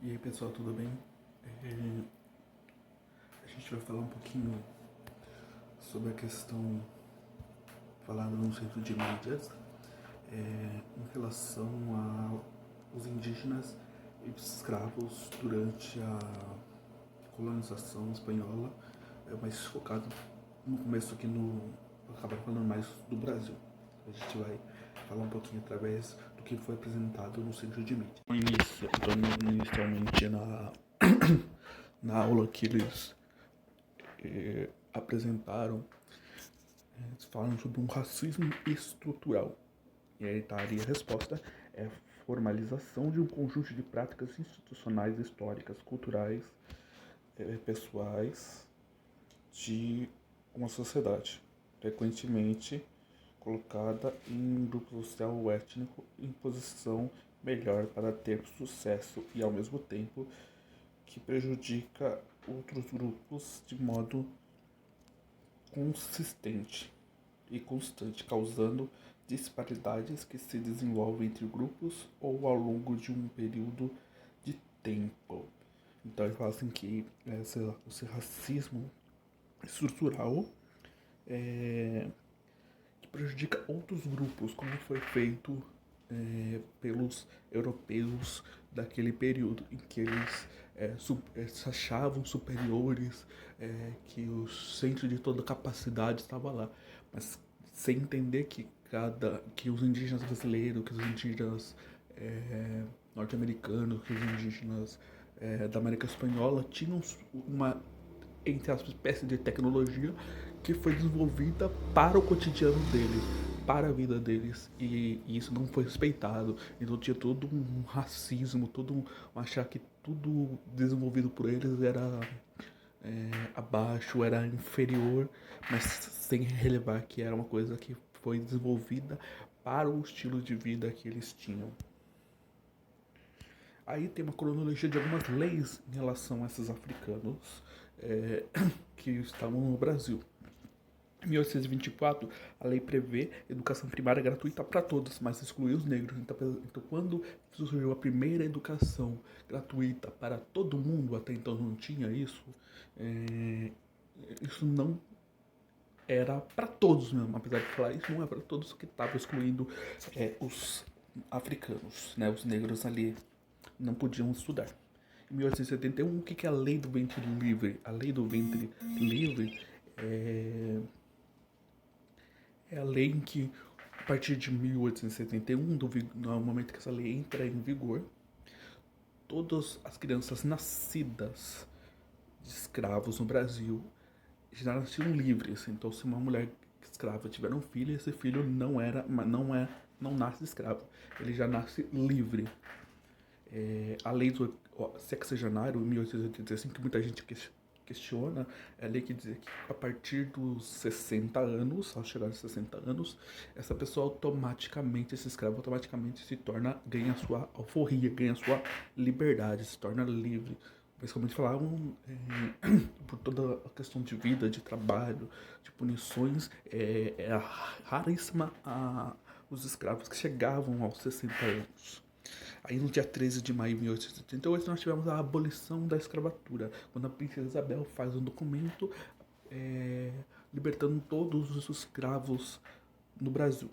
E aí pessoal, tudo bem? A gente vai falar um pouquinho sobre a questão falada no centro de mídias em relação aos indígenas e os escravos durante a colonização espanhola, mais focado no começo aqui acabar falando mais do Brasil. A gente vai falar um pouquinho através do que foi apresentado no centro de mídia. Inicialmente na aula que eles apresentaram, eles falam sobre um racismo estrutural. E aí tá ali a resposta: é formalização de um conjunto de práticas institucionais, históricas, culturais, pessoais de uma sociedade, frequentemente colocada em grupo social ou étnico em posição melhor para ter sucesso e ao mesmo tempo que prejudica outros grupos de modo consistente e constante, causando disparidades que se desenvolvem entre grupos ou ao longo de um período de tempo. Então ele fala assim que esse racismo estrutural que prejudica outros grupos, como foi feito pelos europeus daquele período, em que eles se achavam superiores, que o centro de toda capacidade estava lá, mas sem entender que os indígenas brasileiros, que os indígenas norte-americanos, que os indígenas da América Espanhola tinham uma, entre aspas, espécie de tecnologia que foi desenvolvida para o cotidiano deles, para a vida deles, e isso não foi respeitado. Então tinha todo um racismo, achar que tudo desenvolvido por eles era abaixo, era inferior, mas sem relevar que era uma coisa que foi desenvolvida para o estilo de vida que eles tinham. Aí tem uma cronologia de algumas leis em relação a esses africanos que estavam no Brasil. Em 1824, a lei prevê educação primária gratuita para todos, mas exclui os negros. Então, quando surgiu a primeira educação gratuita para todo mundo, até então não tinha isso, isso não era para todos mesmo. Apesar de falar isso, não é para todos, que estava excluindo os africanos, né? Os negros ali não podiam estudar. Em 1871, o que é a lei do ventre livre? A lei do ventre livre é a lei em que, a partir de 1871, no momento que essa lei entra em vigor, todas as crianças nascidas de escravos no Brasil já nasciam livres. Então, se uma mulher escrava tiver um filho, esse filho não nasce escravo, ele já nasce livre. A lei do sexagenário, em 1885, que muita gente questiona, é a lei que diz que a partir dos 60 anos, ao chegar aos 60 anos, essa pessoa automaticamente, esse escravo automaticamente ganha sua alforria, ganha sua liberdade, se torna livre. Principalmente falavam por toda a questão de vida, de trabalho, de punições, raríssima os escravos que chegavam aos 60 anos. Aí no dia 13 de maio de 1878 nós tivemos a abolição da escravatura, quando a princesa Isabel faz um documento libertando todos os escravos no Brasil.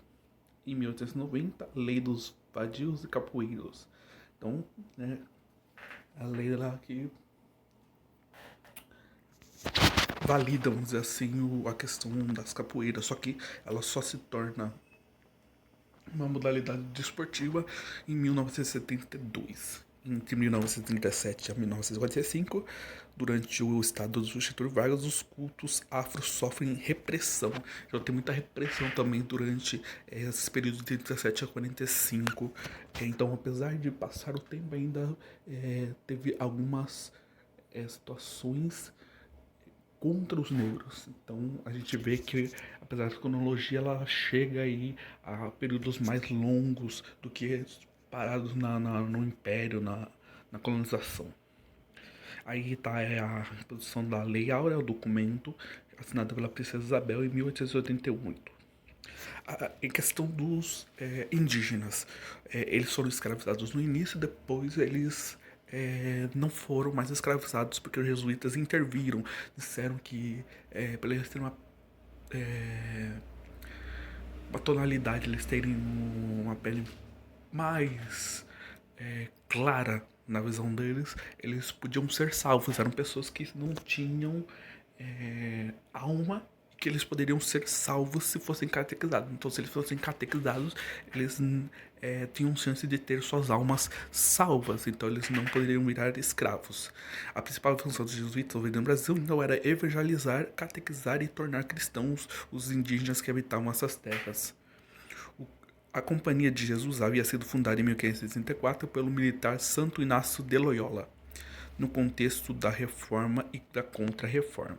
Em 1890, lei dos vadios e capoeiros. Então, a lei lá que valida, vamos dizer assim, a questão das capoeiras, só que ela só se torna uma modalidade desportiva em 1972. Entre 1937 a 1945, durante o estado do Getúlio Vargas, os cultos afros sofrem repressão. Então tem muita repressão também durante esses períodos de 37 a 45. Então, apesar de passar o tempo, ainda teve algumas situações contra os negros. Então a gente vê que, apesar da cronologia, ela chega aí a períodos mais longos do que parados no Império, na colonização. Aí está a produção da Lei Áurea, o documento assinado pela Princesa Isabel em 1888. Em questão dos indígenas, eles foram escravizados no início, depois eles não foram mais escravizados porque os jesuítas interviram, disseram que pela eles terem uma tonalidade, eles terem uma pele mais clara na visão deles, eles podiam ser salvos. Eram pessoas que não tinham alma, que eles poderiam ser salvos se fossem catequizados. Então, se eles fossem catequizados, eles tinham chance de ter suas almas salvas. Então, eles não poderiam virar escravos. A principal função dos jesuítas no Brasil então era evangelizar, catequizar e tornar cristãos os indígenas que habitavam essas terras. A Companhia de Jesus havia sido fundada em 1564 pelo militar Santo Inácio de Loyola, no contexto da Reforma e da Contra-Reforma.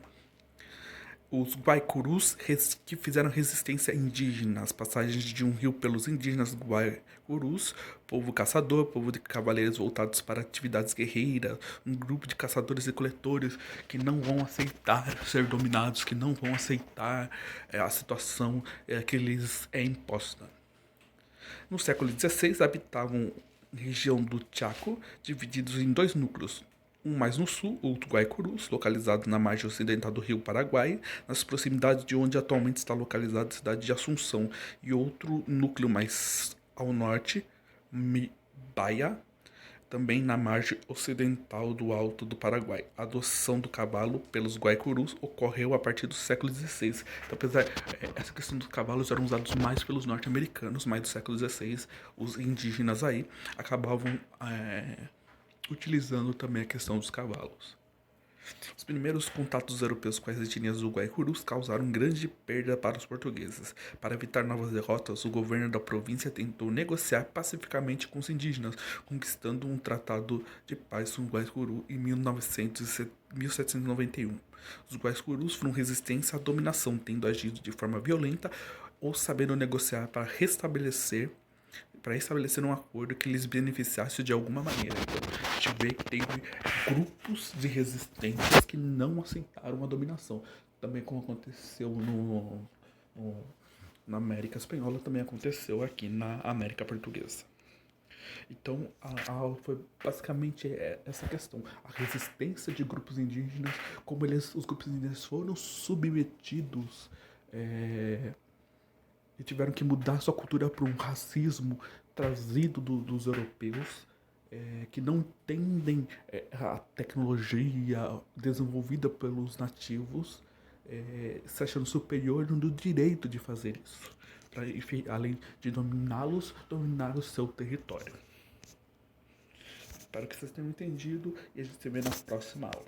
Os Guaicurus que fizeram resistência indígena, as passagens de um rio pelos indígenas Guaicurus, povo caçador, povo de cavaleiros voltados para atividades guerreiras, um grupo de caçadores e coletores que não vão aceitar ser dominados, que não vão aceitar a situação que lhes é imposta. No século XVI, habitavam região do Chaco, divididos em dois núcleos, um mais no sul, outro Guaicurus, localizado na margem ocidental do rio Paraguai, nas proximidades de onde atualmente está localizada a cidade de Assunção, e outro núcleo mais ao norte, Mibaia, também na margem ocidental do Alto do Paraguai. A adoção do cavalo pelos Guaicurus ocorreu a partir do século XVI. Então, apesar essa questão dos cavalos eram usados mais pelos norte-americanos, mas do século XVI, os indígenas aí acabavam utilizando também a questão dos cavalos. Os primeiros contatos europeus com as etnias do Guaicurus causaram grande perda para os portugueses. Para evitar novas derrotas, o governo da província tentou negociar pacificamente com os indígenas, conquistando um tratado de paz com os Guaicurus em 1791. Os Guaicurus foram resistência à dominação, tendo agido de forma violenta ou sabendo negociar para estabelecer um acordo que lhes beneficiasse de alguma maneira. Então, a gente vê que teve grupos de resistências que não aceitaram a dominação. Também como aconteceu na América Espanhola, também aconteceu aqui na América Portuguesa. Então, a aula foi basicamente essa questão. A resistência de grupos indígenas, como os grupos indígenas foram submetidos e tiveram que mudar sua cultura para um racismo trazido dos europeus, que não entendem a tecnologia desenvolvida pelos nativos, se achando superior no direito de fazer isso, pra, enfim, além de dominá-los, dominar o seu território. Espero que vocês tenham entendido e a gente se vê na próxima aula.